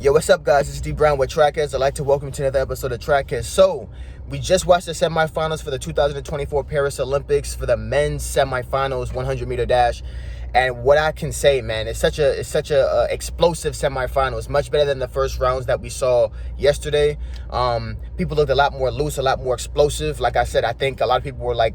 Yo, what's up, guys? It's D Brown with Trackheads. I'd like to welcome you to another episode of Trackheads. So, we just watched the semifinals for the 2024 Paris Olympics for the men's semifinals 100-meter dash. And what I can say, man, it's such a explosive semifinal. It's much better than the first rounds that we saw yesterday. People looked a lot more loose, a lot more explosive. Like I said, I think a lot of people were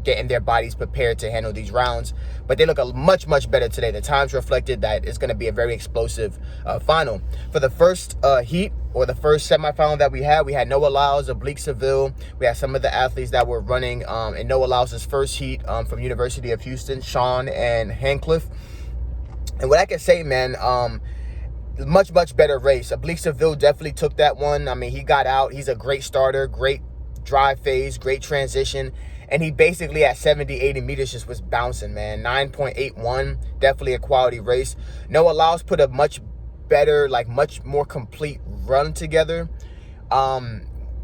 getting their bodies prepared to handle these rounds. But they look much better today. The times reflected that it's going to be a very explosive final. For the first heat, or the first semifinal that we had Noah Lyles, Oblique Seville. We had some of the athletes that were running in Noah Lyles' first heat from University of Houston, Sean and Handcliffe. And what I can say, man, much better race. Oblique Seville definitely took that one. I mean, he got out. He's a great starter, great drive phase, great transition. And he basically at 70, 80 meters just was bouncing, man. 9.81, definitely a quality race. Noah Lyles put a much better, much more complete run together.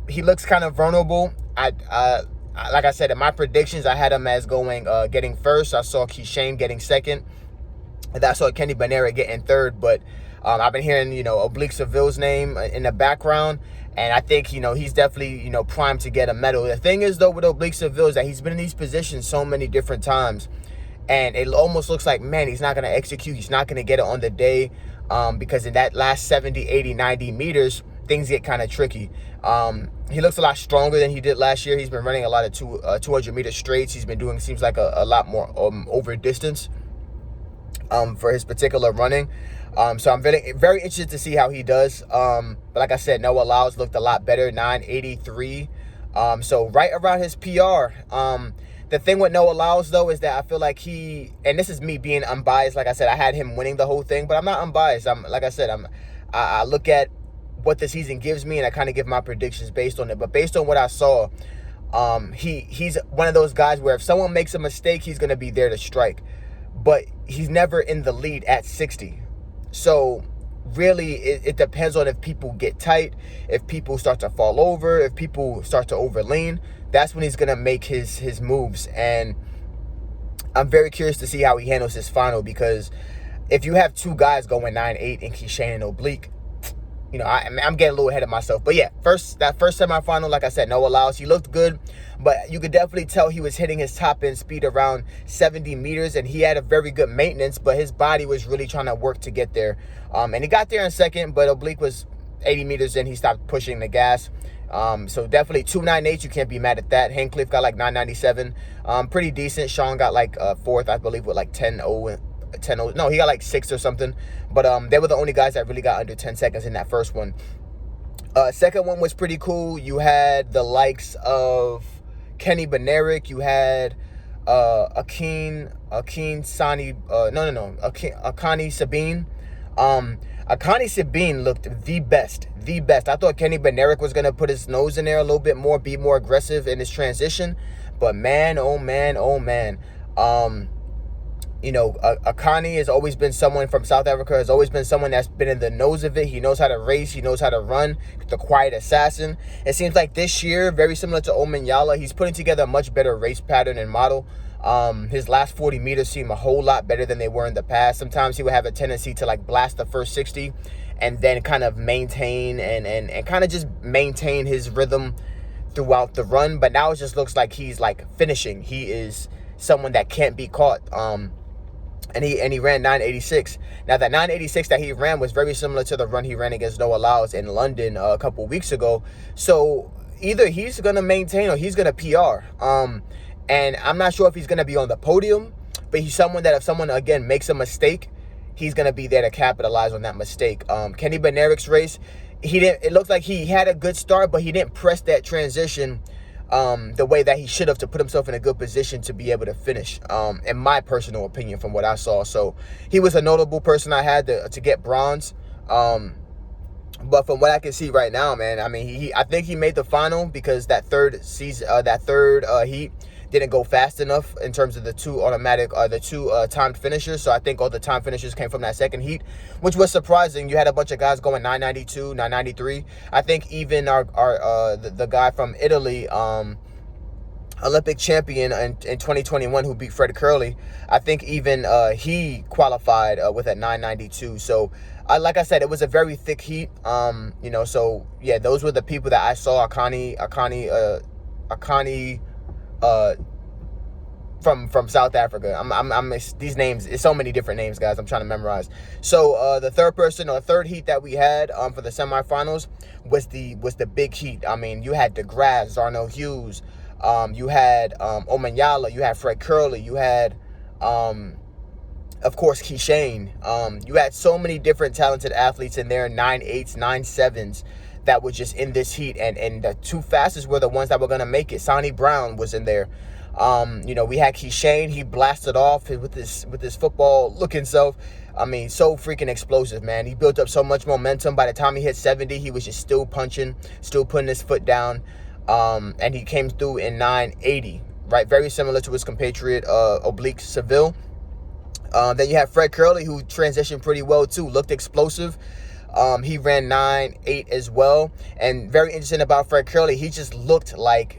He looks kind of vulnerable. Like I said, in my predictions, I had him as getting first. I saw Keishane getting second. And I saw Kenny Benera getting third. But I've been hearing, Oblique Seville's name in the background. And I think, he's definitely, primed to get a medal. The thing is, though, with Oblique Seville is that he's been in these positions so many different times. And it almost looks like, man, he's not going to execute. He's not going to get it on the day. Because in that last 70, 80, 90 meters, things get kind of tricky. He looks a lot stronger than he did last year. He's been running a lot of 200-meter straights. He's been doing, seems like, a lot more over distance for his particular running. So I'm very interested to see how he does. But like I said, Noah Lyles looked a lot better, 9.83. So right around his PR. The thing with Noah Lyles, though, is that I feel like and this is me being unbiased. Like I said, I had him winning the whole thing, but I'm not unbiased. I look at what the season gives me, and I kind of give my predictions based on it. But based on what I saw, he's one of those guys where if someone makes a mistake, he's going to be there to strike. But he's never in the lead at 60. So really, it depends on if people get tight, if people start to fall over, if people start to overlean. That's when he's going to make his moves. And I'm very curious to see how he handles his final, because if you have two guys going 9.8 in Keishane and Oblique, I'm getting a little ahead of myself. But yeah, that first semifinal, like I said, Noah Lyles, he looked good, but you could definitely tell he was hitting his top end speed around 70 meters, and he had a very good maintenance, but his body was really trying to work to get there. And he got there in second, but Oblique was 80 meters in, he stopped pushing the gas. So definitely 2.98, you can't be mad at that. Handcliffe got 9.97, pretty decent. Sean got fourth, I believe, with 10.0. No, he got 6 or something. But they were the only guys that really got under 10 seconds in that first one. Second one was pretty cool. You had the likes of Kenny Benerick. You had Akani Sabine. Akani Sabine looked the best. I thought Kenny Benerick was going to put his nose in there a little bit more, be more aggressive in his transition. But man, oh man. Akani has always been someone from South Africa, has always been someone that's been in the nose of it. He knows how to race. He knows how to run, the quiet assassin. It seems like this year, very similar to Omanyala, he's putting together a much better race pattern and model. His last 40 meters seem a whole lot better than they were in the past. Sometimes he would have a tendency to blast the first 60 and then kind of maintain and kind of just maintain his rhythm throughout the run. But now it just looks like he's finishing. He is someone that can't be caught. And he ran 9.86. Now, that 9.86 that he ran was very similar to the run he ran against Noah Lyles in London a couple weeks ago. So either he's going to maintain or he's going to PR. And I'm not sure if he's going to be on the podium, but he's someone that if someone, again, makes a mistake, he's going to be there to capitalize on that mistake. Kenny Benerick's race, it looked like he had a good start, but he didn't press that transition the way that he should have to put himself in a good position to be able to finish, in my personal opinion, from what I saw. So he was a notable person I had to get bronze. But from what I can see right now, man, I mean, I think he made the final because that third heat didn't go fast enough in terms of the two timed finishers. So I think all the time finishers came from that second heat, which was surprising. You had a bunch of guys going 9.92, 9.93. I think even the guy from Italy, Olympic champion in 2021 who beat Fred Curley, I think even he qualified with a 9.92. So like I said, it was a very thick heat. You know, so yeah, those were the people that I saw. Akani, from South Africa. I'm these names. It's so many different names, guys. I'm trying to memorize. So the third heat that we had for the semifinals was the big heat. I mean, you had DeGrasse, Zarnell Hughes, you had Omanyala, you had Fred Curley, you had of course Keishane. You had so many different talented athletes in there, 9.8s, 9.7s. That were just in this heat, and the two fastest were the ones that were gonna make it. Sonny Brown was in there. You know, we had Keishane. He blasted off with his football looking self. I mean, so freaking explosive, man. He built up so much momentum. By the time he hit 70, he was just still punching, still putting his foot down. And he came through in 9.80, right? Very similar to his compatriot Oblique Seville. Then you have Fred Curley, who transitioned pretty well too. Looked explosive. He ran 9.8 as well. And very interesting about Fred Curley, he just looked like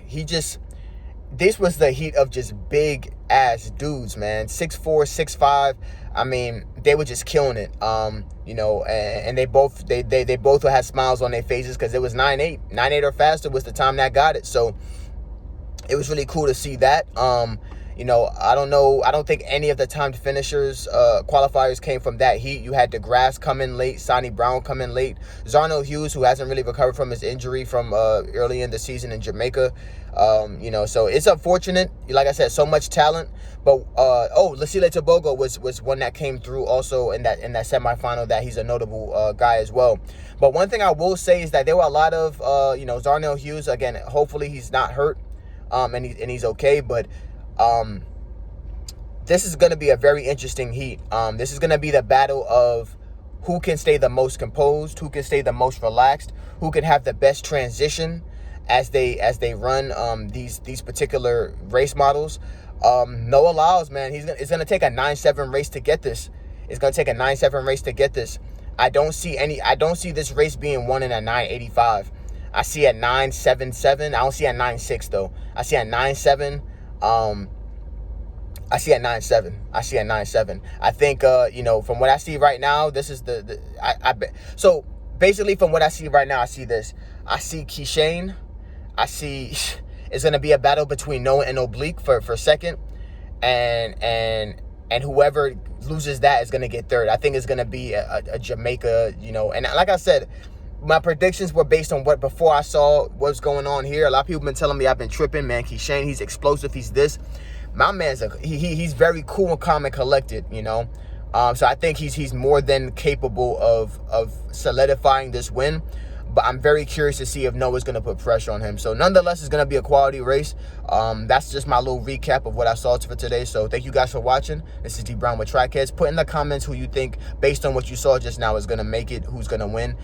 this was the heat of just big ass dudes, man. 6'4", 6'5". I mean, they were just killing it. You know, and they both had smiles on their faces because it was 9.8. 9.8 or faster was the time that got it. So it was really cool to see that. You know, I don't think any of the timed finishers, qualifiers came from that heat. You had DeGrasse come in late, Sonny Brown come in late, Zarnell Hughes, who hasn't really recovered from his injury from early in the season in Jamaica. You know, so it's unfortunate. Like I said, so much talent. But Lasile Tobogo was one that came through also in that semifinal. That he's a notable guy as well. But one thing I will say is that there were a lot of you know, Zarnell Hughes, again, hopefully he's not hurt, and he's okay. But this is going to be a very interesting heat. This is going to be the battle of who can stay the most composed, who can stay the most relaxed, who can have the best transition as they run these particular race models. Noah Lyles, man, it's going to take a 9.7 race to get this. It's going to take a 9.7 race to get this. I don't see this race being won in a 9.85. I see a 9.77. I don't see a 9.6 though. I see a 9.7. I see a 9.7. I see a 9.7. I think, you know, from what I see right now, this is I bet. So basically, from what I see right now, I see this. I see Keishane. I see it's gonna be a battle between Noah and Oblique for second, and whoever loses that is gonna get third. I think it's gonna be a Jamaica, you know. And like I said, my predictions were based on what before I saw what's going on here. A lot of people have been telling me I've been tripping, man. Keishane, he's explosive. He's this. My man's he's very cool and calm and collected, you know. So I think he's more than capable of solidifying this win. But I'm very curious to see if Noah's going to put pressure on him. So nonetheless, it's going to be a quality race. That's just my little recap of what I saw for today. So thank you guys for watching. This is D Brown with Trackheads. Put in the comments who you think, based on what you saw just now, is going to make it, who's going to win.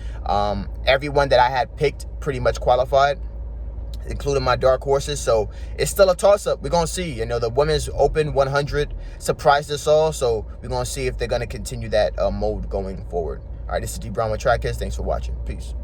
Everyone that I had picked pretty much qualified, including my dark horses. So it's still a toss-up. We're going to see. You know, the Women's Open 100 surprised us all. So we're going to see if they're going to continue that mode going forward. All right, this is D Brown with Trackheads. Thanks for watching. Peace.